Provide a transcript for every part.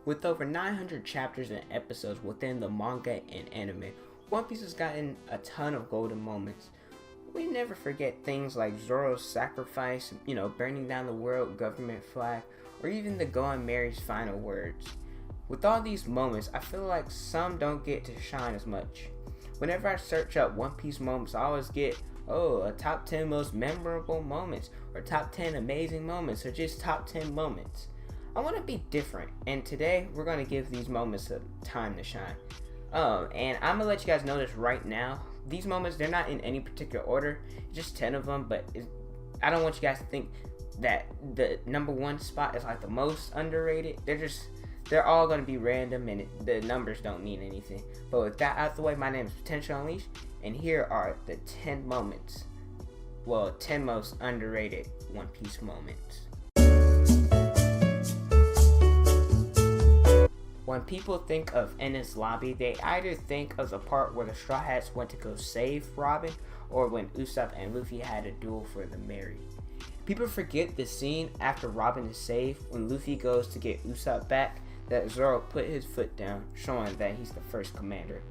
With over 900 chapters and episodes within the manga and anime, One Piece has gotten a ton of golden moments. We never forget things like Zoro's sacrifice, burning down the world government flag, or even the Going Mary's final words. With all these moments, I feel like some don't get to shine as much. Whenever I search up One Piece moments, I always get, a top 10 most memorable moments, or top 10 amazing moments, or just top 10 moments. I want to be different, and today we're going to give these moments a time to shine. And I'm going to let you guys know this right now. These moments, they're not in any particular order, just 10 of them, but I don't want you guys to think that the number one spot is like the most underrated. They're all going to be random, and the numbers don't mean anything. But with that out of the way, my name is Potentia1 Unleashed, and here are the 10 moments, 10 most underrated One Piece moments. When people think of Enies Lobby, they either think of the part where the Straw Hats went to go save Robin, or when Usopp and Luffy had a duel for the MERA. People forget the scene after Robin is saved, when Luffy goes to get Usopp back, that Zoro put his foot down, showing that he's the first commander.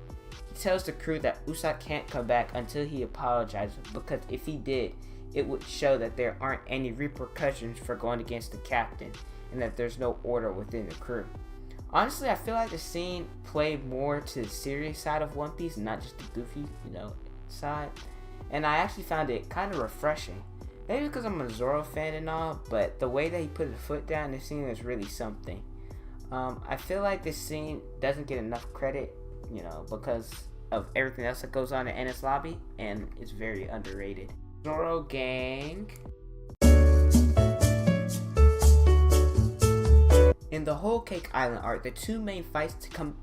He tells the crew that Usopp can't come back until he apologizes, because if he did, it would show that there aren't any repercussions for going against the captain, and that there's no order within the crew. Honestly, I feel like the scene played more to the serious side of One Piece, not just the goofy, side. And I actually found it kind of refreshing. Maybe because I'm a Zoro fan and all, but the way that he put his foot down in the scene was really something. I feel like this scene doesn't get enough credit, because of everything else that goes on in Enies Lobby, and it's very underrated. Zoro gang. In the whole Cake Island arc, the two main fights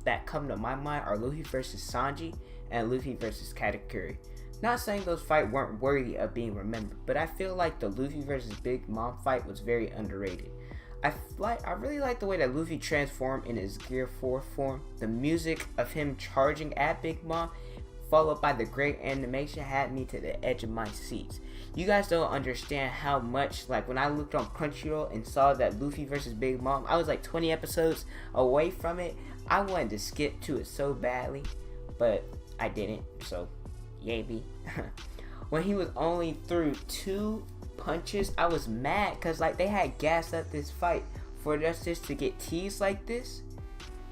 that come to my mind are Luffy versus Sanji and Luffy versus Katakuri. Not saying those fights weren't worthy of being remembered, but I feel like the Luffy versus Big Mom fight was very underrated. I really like the way that Luffy transformed in his Gear 4 form. The music of him charging at Big Mom, followed by the great animation, had me to the edge of my seats. You guys don't understand how much, when I looked on Crunchyroll and saw that Luffy versus Big Mom, I was like 20 episodes away from it. I wanted to skip to it so badly, but I didn't, so yay me. When he was only through 2 punches, I was mad because they had gassed up this fight for us just to get teased like this.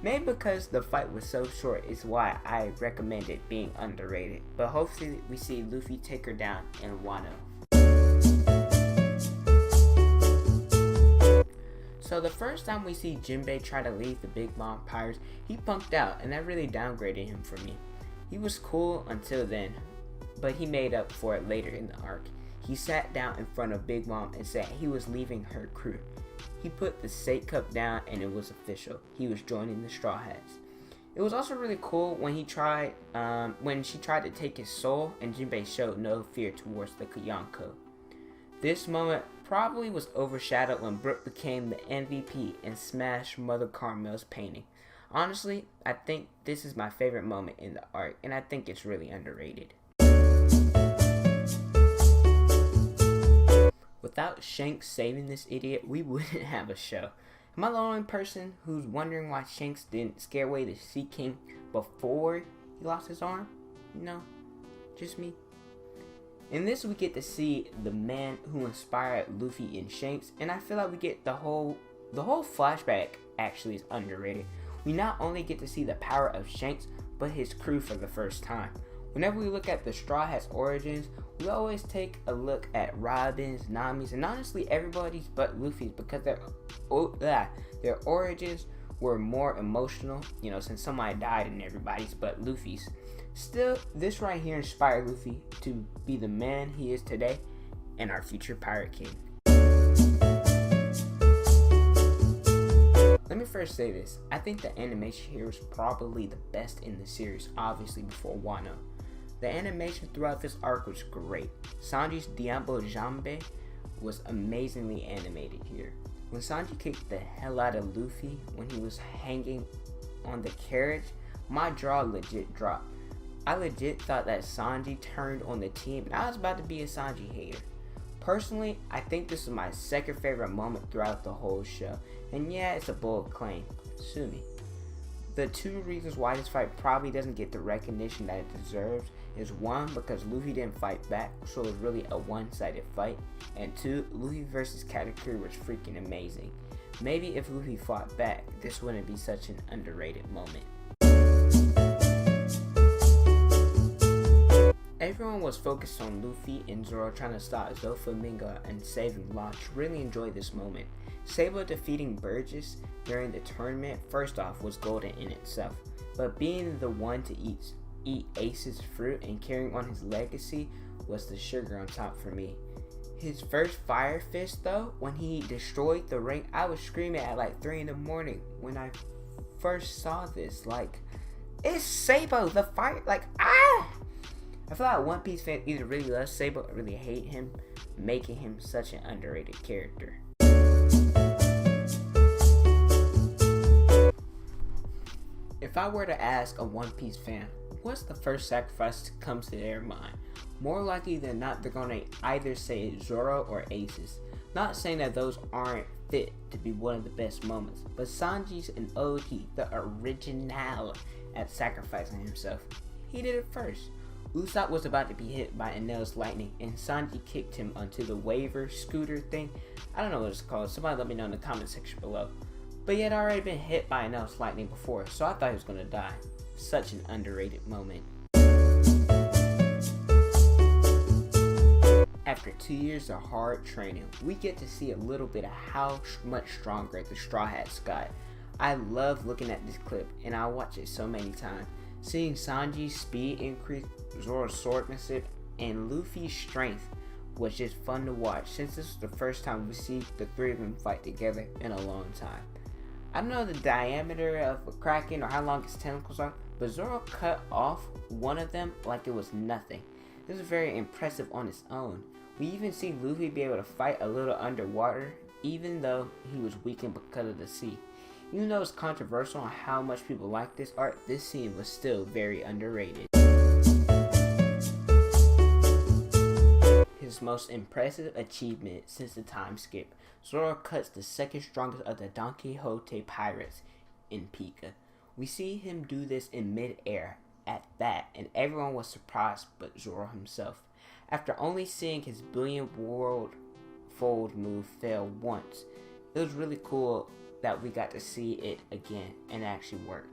Maybe because the fight was so short is why I recommend it being underrated. But hopefully we see Luffy take her down in Wano. So the first time we see JINBEI try to leave the Big Mom Pirates, he punked out, and that really downgraded him for me. He was cool until then, but he made up for it later in the arc. He sat down in front of Big Mom and said he was leaving her crew. He put the State Cup down, and it was official. He was joining the Straw Hats. It was also really cool when she tried to take his soul, and JINBEI showed no fear towards the Yonko. This moment probably was overshadowed when Brook became the MVP and smashed Mother Carmel's painting. Honestly, I think this is my favorite moment in the arc, and I think it's really underrated. Without Shanks saving this idiot, we wouldn't have a show. Am I the only person who's wondering why Shanks didn't scare away the Sea King before he lost his arm? Just me. In this, we get to see the man who inspired Luffy and Shanks, and I feel like we get the whole flashback actually is underrated. We not only get to see the power of Shanks, but his crew for the first time. Whenever we look at the Straw Hats origins, we always take a look at Robin's, Nami's, and honestly everybody's but Luffy's, because their origins were more emotional, since somebody died in everybody's but Luffy's. Still, this right here inspired Luffy to be the man he is today and our future Pirate King. Let me first say this. I think the animation here is probably the best in the series, obviously before Wano. The animation throughout this arc was great. Sanji's Diablo Jambe was amazingly animated here. When Sanji kicked the hell out of Luffy when he was hanging on the carriage, my jaw legit dropped. I legit thought that Sanji turned on the team, and I was about to be a Sanji hater. Personally, I think this is my second favorite moment throughout the whole show, and yeah, it's a bold claim, sue me. The two reasons why this fight probably doesn't get the recognition that it deserves is one, because Luffy didn't fight back, so it was really a one-sided fight, and two, Luffy versus Katakuri was freaking amazing. Maybe if Luffy fought back, this wouldn't be such an underrated moment. Everyone was focused on Luffy and Zoro trying to stop Doflamingo and saving Launch. Really enjoyed this moment. SABO defeating Burgess during the tournament, first off, was golden in itself, but being the one to eat Ace's fruit and carrying on his legacy was the sugar on top for me. His first fire fist though, when he destroyed the ring, I was screaming at like 3 in the morning when I first saw this. Like, it's SABO, the fire, like, ah! I feel like One Piece fans either really love SABO or really hate him, making him such an underrated character. If I were to ask a One Piece fan, what's the first sacrifice that comes to their mind? More likely than not, they're going to either say Zoro or Aces. Not saying that those aren't fit to be one of the best moments, but Sanji's and Oji, the original at sacrificing himself, he did it first. Usopp was about to be hit by Enel's lightning, and Sanji kicked him onto the waiver scooter thing. I don't know what it's called. Somebody let me know in the comment section below. But he had already been hit by Enel's lightning before, so I thought he was going to die. Such an underrated moment. After 2 years of hard training, we get to see a little bit of how much stronger the Straw Hats got. I love looking at this clip, and I'll watch it so many times. Seeing Sanji's speed increase, Zoro's swordsmanship, and Luffy's strength was just fun to watch, since this is the first time we see the three of them fight together in a long time. I don't know the diameter of a Kraken or how long its tentacles are, but Zoro cut off one of them like it was nothing. This is very impressive on its own. We even see Luffy be able to fight a little underwater, even though he was weakened because of the sea. Even though it's controversial on how much people like this art, this scene was still very underrated. His most impressive achievement since the time skip, Zoro cuts the second strongest of the Don Quixote pirates in PICA. We see him do this in mid-air at that, and everyone was surprised but Zoro himself. After only seeing his billion world fold move fail once, it was really cool that we got to see it again and actually work.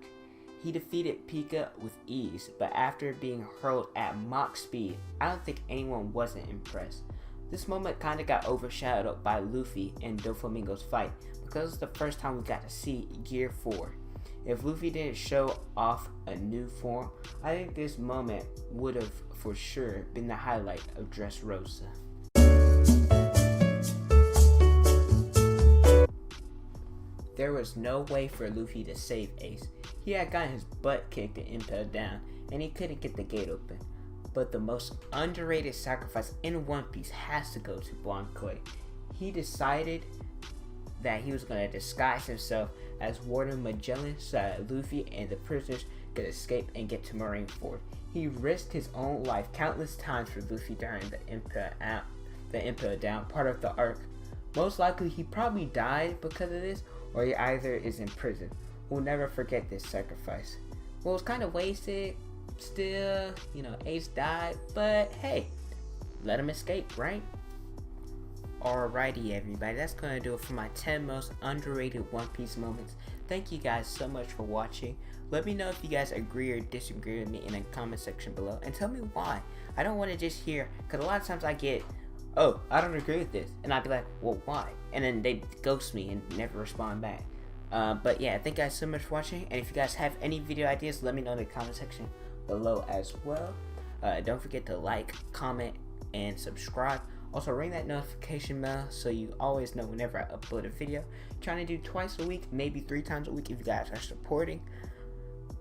He defeated PICA with ease, but after being hurled at Mach speed, I don't think anyone wasn't impressed. This moment kinda got overshadowed by Luffy and Doflamingo's fight because it's the first time we got to see Gear 4. If Luffy didn't show off a new form, I think this moment would have for sure been the highlight of Dressrosa. There was no way for Luffy to save Ace. He had gotten his butt kicked and impaled down, and he couldn't get the gate open. But the most underrated sacrifice in One Piece has to go to Blanc. He decided that he was going to disguise himself as Warden Magellan so that Luffy and the prisoners could escape and get to Marineford. He risked his own life countless times for Luffy during the impale down part of the arc. Most likely he probably died because of this, or he either is in prison. We'll never forget this sacrifice. Well, it's kind of wasted. Still, Ace died, but hey, let him escape, right? Alrighty everybody, that's going to do it for my 10 most underrated One Piece moments. Thank you guys so much for watching. Let me know if you guys agree or disagree with me in the comment section below, and tell me why. I don't want to just hear, because a lot of times I get, oh, I don't agree with this, and I'd be like, well, why? And then they ghost me and never respond back. But yeah, thank you guys so much for watching, and if you guys have any video ideas, let me know in the comment section below as well. Don't forget to like, comment, and subscribe. Also ring that notification bell so you always know whenever I upload a video. Trying to do twice a week, maybe 3 times a week if you guys are supporting.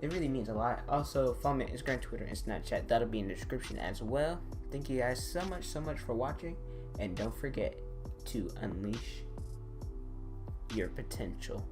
It really means a lot. Also follow me on Instagram, Twitter, and Snapchat. That'll be in the description as well. Thank you guys so much for watching, and don't forget to unleash your potential.